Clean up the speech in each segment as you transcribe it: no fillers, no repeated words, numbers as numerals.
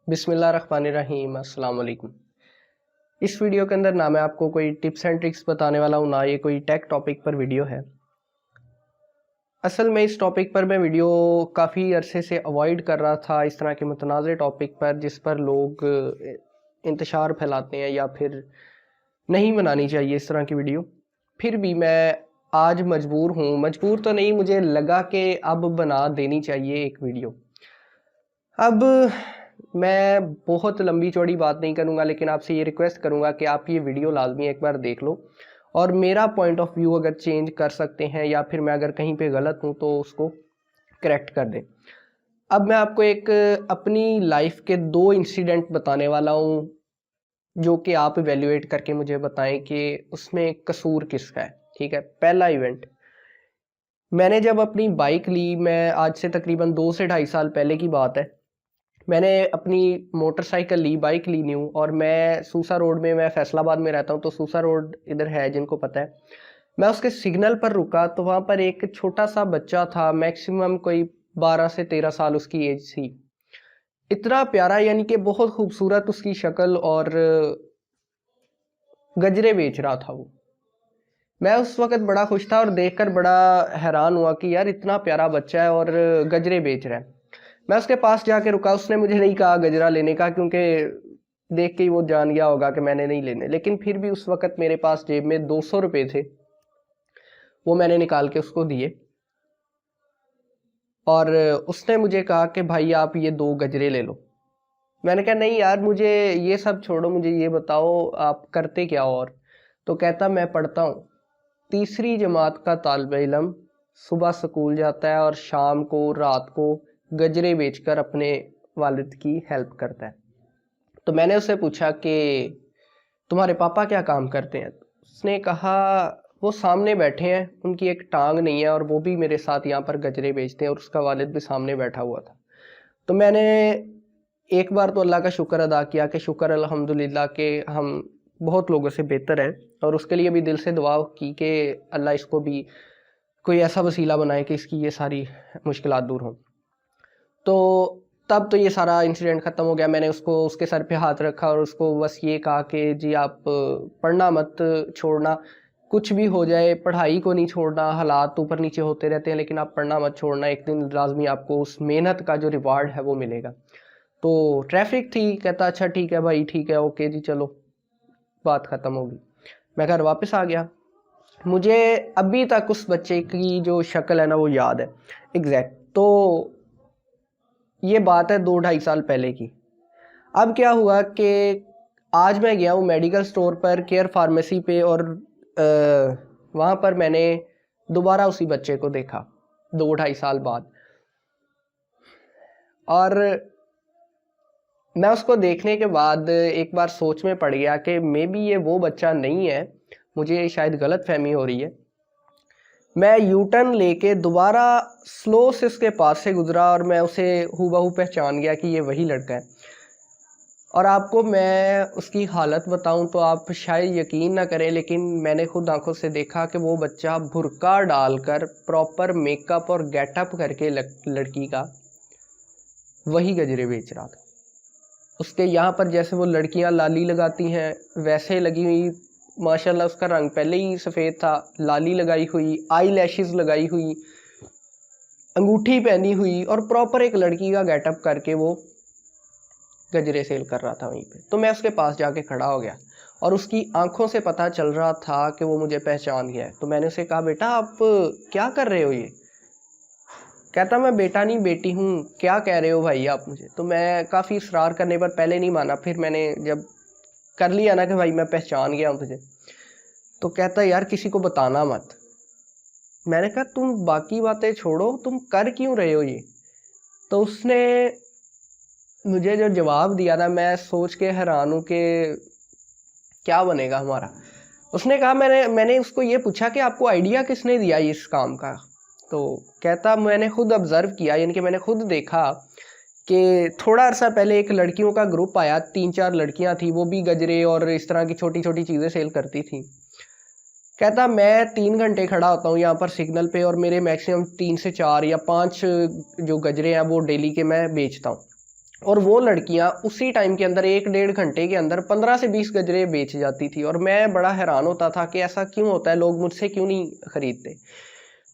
बिस्मिल्लाहिर्रहमानिर्रहीम, अस्सलाम वालेकुम। इस वीडियो के अंदर ना मैं आपको कोई टिप्स एंड ट्रिक्स बताने वाला हूँ, ना ये कोई टेक टॉपिक पर वीडियो है। असल में इस टॉपिक पर मैं वीडियो काफ़ी अरसे से अवॉइड कर रहा था, इस तरह के मुतनाज़ टॉपिक पर जिस पर लोग इंतशार फैलाते हैं या फिर नहीं बनानी चाहिए इस तरह की वीडियो। फिर भी मैं आज मजबूर हूँ, मजबूर तो नहीं, मुझे लगा कि अब बना देनी चाहिए एक वीडियो। अब मैं बहुत लंबी चौड़ी बात नहीं करूँगा, लेकिन आपसे ये रिक्वेस्ट करूँगा कि आप ये वीडियो लाजमी एक बार देख लो और मेरा पॉइंट ऑफ व्यू अगर चेंज कर सकते हैं या फिर मैं अगर कहीं पे गलत हूँ तो उसको करेक्ट कर दें। अब मैं आपको एक अपनी लाइफ के 2 इंसिडेंट बताने वाला हूँ जो कि आप इवेल्युएट करके मुझे बताएं कि उसमें कसूर किसका है। ठीक है, पहला इवेंट, मैंने जब अपनी बाइक ली, मैं आज से तकरीबन 2 से 2.5 साल पहले की बात है, मैंने अपनी मोटरसाइकिल ली, बाइक ली न्यू, और मैं सूसा रोड में, मैं फैसलाबाद में रहता हूँ तो सूसा रोड इधर है जिनको पता है, मैं उसके सिग्नल पर रुका तो वहाँ पर एक छोटा सा बच्चा था, मैक्सिमम कोई 12 से 13 साल उसकी एज थी। इतना प्यारा, यानी कि बहुत खूबसूरत उसकी शक्ल, और गजरे बेच रहा था वो। मैं उस वक्त बड़ा खुश था और देखकर बड़ा हैरान हुआ कि यार इतना प्यारा बच्चा है और गजरे बेच रहा है। मैं उसके पास जाके रुका, उसने मुझे नहीं कहा गजरा लेने का, क्योंकि देख के ही वो जान गया होगा कि मैंने नहीं लेने, लेकिन फिर भी उस वक्त मेरे पास जेब में 200 रुपये थे, वो मैंने निकाल के उसको दिए और उसने मुझे कहा कि भाई आप ये 2 गजरे ले लो। मैंने कहा नहीं यार, मुझे ये सब छोड़ो, मुझे ये बताओ आप करते क्या हो। और तो कहता मैं पढ़ता हूँ, 3री जमात का तालिब इल्म, सुबह स्कूल जाता है और शाम को रात को गजरे बेचकर अपने वालिद की हेल्प करता है। तो मैंने उससे पूछा कि तुम्हारे पापा क्या काम करते हैं? उसने कहा वो सामने बैठे हैं, उनकी एक टांग नहीं है और वो भी मेरे साथ यहाँ पर गजरे बेचते हैं, और उसका वालिद भी सामने बैठा हुआ था। तो मैंने एक बार तो अल्लाह का शुक्र अदा किया कि शुक्र अल्हम्दुलिल्लाह के हम बहुत लोगों से बेहतर हैं, और उसके लिए भी दिल से दुआ की कि अल्लाह इसको भी कोई ऐसा वसीला बनाए कि इसकी ये सारी मुश्किलात दूर हों। तो तब तो ये सारा इंसिडेंट ख़त्म हो गया। मैंने उसको उसके सर पे हाथ रखा और उसको बस ये कहा कि जी आप पढ़ना मत छोड़ना, कुछ भी हो जाए पढ़ाई को नहीं छोड़ना, हालात ऊपर नीचे होते रहते हैं लेकिन आप पढ़ना मत छोड़ना, एक दिन लाजमी आपको उस मेहनत का जो रिवार्ड है वो मिलेगा। तो ट्रैफिक थी, कहता अच्छा ठीक है भाई, ठीक है, ओके जी, चलो, बात ख़त्म होगी। मैं घर वापस आ गया। मुझे अभी तक उस बच्चे की जो शक्ल है ना वो याद है एग्जैक्ट। तो ये बात है 2-2.5 साल पहले की। अब क्या हुआ कि आज मैं गया हूँ मेडिकल स्टोर पर, केयर फार्मेसी पे, और वहाँ पर मैंने दोबारा उसी बच्चे को देखा 2-2.5 साल बाद, और मैं उसको देखने के बाद एक बार सोच में पड़ गया कि मे बी ये वो बच्चा नहीं है, मुझे शायद गलत फहमी हो रही है। मैं यू टर्न लेके दोबारा स्लो से उसके पास से गुजरा और मैं उसे हूबहू पहचान गया कि ये वही लड़का है। और आपको मैं उसकी हालत बताऊं तो आप शायद यकीन ना करें, लेकिन मैंने खुद आंखों से देखा कि वो बच्चा बुर्का डालकर प्रॉपर मेकअप और गेटअप करके लड़की का वही गजरे बेच रहा था। उसके यहाँ पर जैसे वो लड़कियां लाली लगाती हैं वैसे लगी हुई, माशाल्लाह उसका रंग पहले ही सफ़ेद था, लाली लगाई हुई, आई लैशेज़ लगाई हुई, अंगूठी पहनी हुई, और प्रॉपर एक लड़की का गेटअप करके वो गजरे सेल कर रहा था वहीं पे। तो मैं उसके पास जाके खड़ा हो गया और उसकी आंखों से पता चल रहा था कि वो मुझे पहचान गया है। तो मैंने उसे कहा बेटा आप क्या कर रहे हो ये? कहता मैं बेटा नहीं बेटी हूँ, क्या कह रहे हो भाई आप मुझे? तो मैं काफ़ी इसरार करने पर पहले नहीं माना, फिर मैंने जब कर लिया ना कि भाई मैं पहचान गया हूँ तुझे, तो कहता यार किसी को बताना मत। मैंने कहा तुम बाकी बातें छोड़ो, तुम कर क्यों रहे हो ये? तो उसने मुझे जो जवाब दिया ना, मैं सोच के हैरान हूँ कि क्या बनेगा हमारा। उसने कहा मैंने उसको ये पूछा कि आपको आइडिया किसने दिया इस काम का? तो कहता मैंने खुद ऑब्जर्व किया, यानी कि मैंने खुद देखा कि थोड़ा अर्सा पहले एक लड़कियों का ग्रुप आया, 3-4 लड़कियां थी, वो भी गजरे और इस तरह की छोटी छोटी चीज़ें सेल करती थी। कहता मैं 3 घंटे खड़ा होता हूँ यहाँ पर सिग्नल पे और मेरे मैक्सिमम 3 से 4 या 5 जो गजरे हैं वो डेली के मैं बेचता हूँ। और वो लड़कियाँ उसी टाइम के अंदर 1-1.5 घंटे के अंदर 15 से 20 गजरे बेच जाती थी और मैं बड़ा हैरान होता था कि ऐसा क्यों होता है, लोग मुझसे क्यों नहीं खरीदते।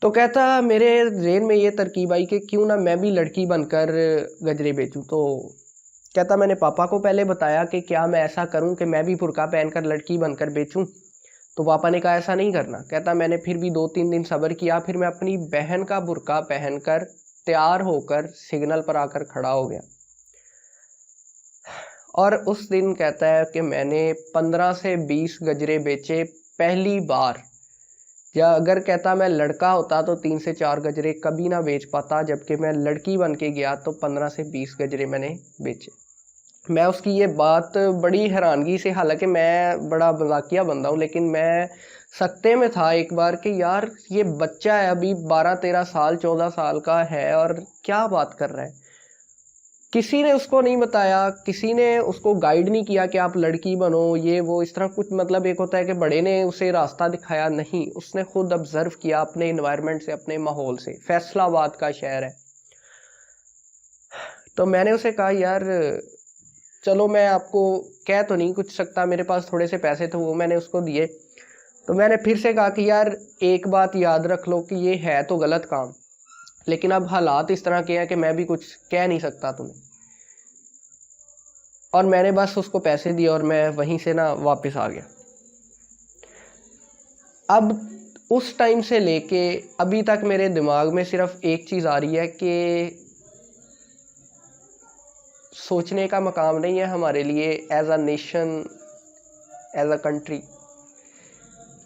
तो कहता मेरे जेहन में ये तरकीब आई कि क्यों ना मैं भी लड़की बनकर गजरे बेचूं। तो कहता मैंने पापा को पहले बताया कि क्या मैं ऐसा करूं कि मैं भी बुर्का पहनकर लड़की बनकर बेचूं। तो पापा ने कहा ऐसा नहीं करना। कहता मैंने फिर भी 2-3 दिन सब्र किया, फिर मैं अपनी बहन का बुर्का पहनकर तैयार होकर सिग्नल पर आकर खड़ा हो गया। और उस दिन कहता है कि मैंने 15 से 20 गजरे बेचे पहली बार। या अगर कहता मैं लड़का होता तो 3 से 4 गजरे कभी ना बेच पाता, जबकि मैं लड़की बन के गया तो 15 से 20 गजरे मैंने बेचे। मैं उसकी ये बात बड़ी हैरानगी से, हालांकि मैं बड़ा मजाकिया बंदा हूँ, लेकिन मैं सकते में था एक बार कि यार ये बच्चा है अभी 12-13 साल 14 साल का है और क्या बात कर रहा है। किसी ने उसको नहीं बताया, किसी ने उसको गाइड नहीं किया कि आप लड़की बनो ये वो इस तरह कुछ। मतलब एक होता है कि बड़े ने उसे रास्ता दिखाया, नहीं, उसने खुद ऑब्जर्व किया अपने इन्वायरमेंट से, अपने माहौल से। फैसलाबाद का शहर है। तो मैंने उसे कहा यार चलो मैं आपको कह तो नहीं कुछ सकता, मेरे पास थोड़े से पैसे थे वो मैंने उसको दिए। तो मैंने फिर से कहा कि यार एक बात याद रख लो कि ये है तो गलत काम, लेकिन अब हालात इस तरह के हैं कि मैं भी कुछ कह नहीं सकता तुम्हें। और मैंने बस उसको पैसे दिए और मैं वहीं से ना वापस आ गया। अब उस टाइम से लेके अभी तक मेरे दिमाग में सिर्फ एक चीज़ आ रही है कि सोचने का मकाम नहीं है हमारे लिए as a nation, as a country,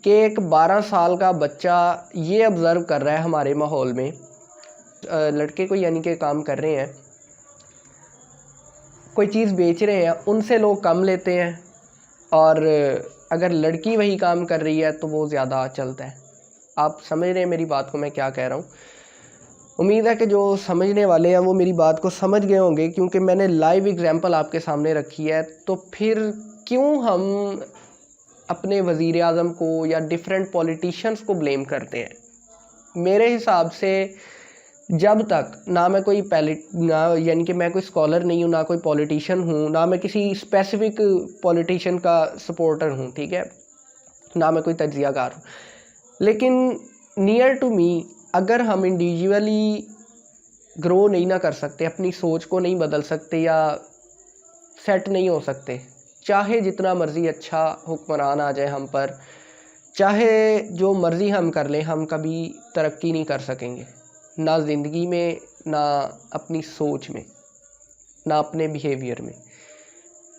कि एक 12 साल का बच्चा ये ऑब्ज़र्व कर रहा है हमारे माहौल में, लड़के को यानी कि काम कर रहे हैं, कोई चीज़ बेच रहे हैं, उनसे लोग कम लेते हैं, और अगर लड़की वही काम कर रही है तो वो ज़्यादा चलता है। आप समझ रहे हैं मेरी बात को मैं क्या कह रहा हूँ। उम्मीद है कि जो समझने वाले हैं वो मेरी बात को समझ गए होंगे, क्योंकि मैंने लाइव एग्जांपल आपके सामने रखी है। तो फिर क्यों हम अपने वज़ीर आज़म को या डिफरेंट पॉलिटिशियंस को ब्लेम करते हैं? मेरे हिसाब से जब तक ना मैं कोई ना यानी कि मैं कोई स्कॉलर नहीं हूँ, ना कोई पॉलिटिशियन हूँ, ना मैं किसी स्पेसिफिक पॉलिटिशियन का सपोर्टर हूँ, ठीक है, ना मैं कोई तज्जियाकार हूँ, लेकिन नियर टू मी अगर हम इंडिविजुअली ग्रो नहीं ना कर सकते, अपनी सोच को नहीं बदल सकते या सेट नहीं हो सकते, चाहे जितना मर्ज़ी अच्छा हुक्मरान आ जाए हम पर, चाहे जो मर्ज़ी हम कर लें, हम कभी तरक्की नहीं कर सकेंगे, ना ज़िंदगी में, ना अपनी सोच में, ना अपने बिहेवियर में।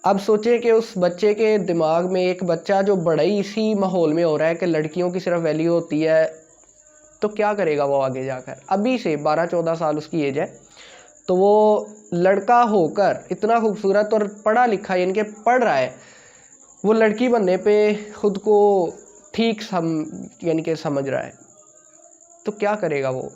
अब सोचें कि उस बच्चे के दिमाग में, एक बच्चा जो बड़ा ही इसी माहौल में हो रहा है कि लड़कियों की सिर्फ वैल्यू होती है, तो क्या करेगा वो आगे जाकर। अभी से 12-14 साल उसकी एज है, तो वो लड़का होकर इतना खूबसूरत और पढ़ा लिखा यानी कि पढ़ रहा है, वो लड़की बनने पे खुद को ठीक यानी कि समझ रहा है, तो क्या करेगा वो?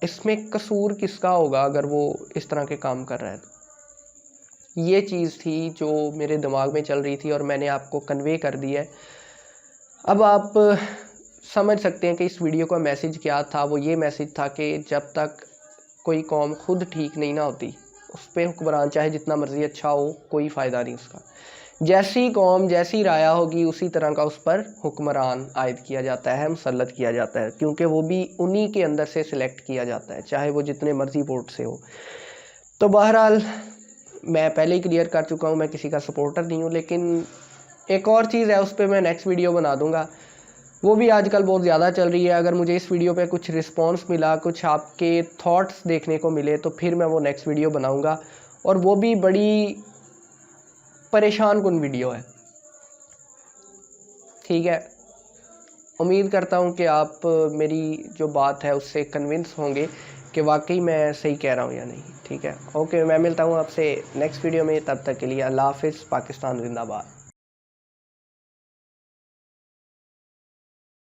इसमें कसूर किसका होगा अगर वो इस तरह के काम कर रहा है? तो ये चीज़ थी जो मेरे दिमाग में चल रही थी और मैंने आपको कन्वे कर दी है। अब आप समझ सकते हैं कि इस वीडियो का मैसेज क्या था। वो ये मैसेज था कि जब तक कोई कौम खुद ठीक नहीं ना होती, उस पर हुक्मरान चाहे जितना मर्ज़ी अच्छा हो, कोई फ़ायदा नहीं उसका। जैसी कौम जैसी राया होगी उसी तरह का उस पर हुक्मरान आयद किया जाता है, मुसल्लत किया जाता है, क्योंकि वो भी उन्हीं के अंदर से सिलेक्ट किया जाता है, चाहे वो जितने मर्ज़ी वोट से हो। तो बहरहाल मैं पहले ही क्लियर कर चुका हूँ, मैं किसी का सपोर्टर नहीं हूँ, लेकिन एक और चीज़ है, उस पर मैं नेक्स्ट वीडियो बना दूँगा। वो भी आजकल बहुत ज़्यादा चल रही है। अगर मुझे इस वीडियो पे कुछ रिस्पांस मिला, कुछ आपके थॉट्स देखने को मिले, तो फिर मैं वो नेक्स्ट वीडियो बनाऊँगा, और वो भी बड़ी परेशान कुन वीडियो है, ठीक है। उम्मीद करता हूँ कि आप मेरी जो बात है उससे कन्विंस होंगे कि वाकई मैं सही कह रहा हूँ या नहीं, ठीक है। ओके, मैं मिलता हूँ आपसे नेक्स्ट वीडियो में, तब तक के लिए अल्लाह हाफ़िज़। पाकिस्तान जिंदाबाद।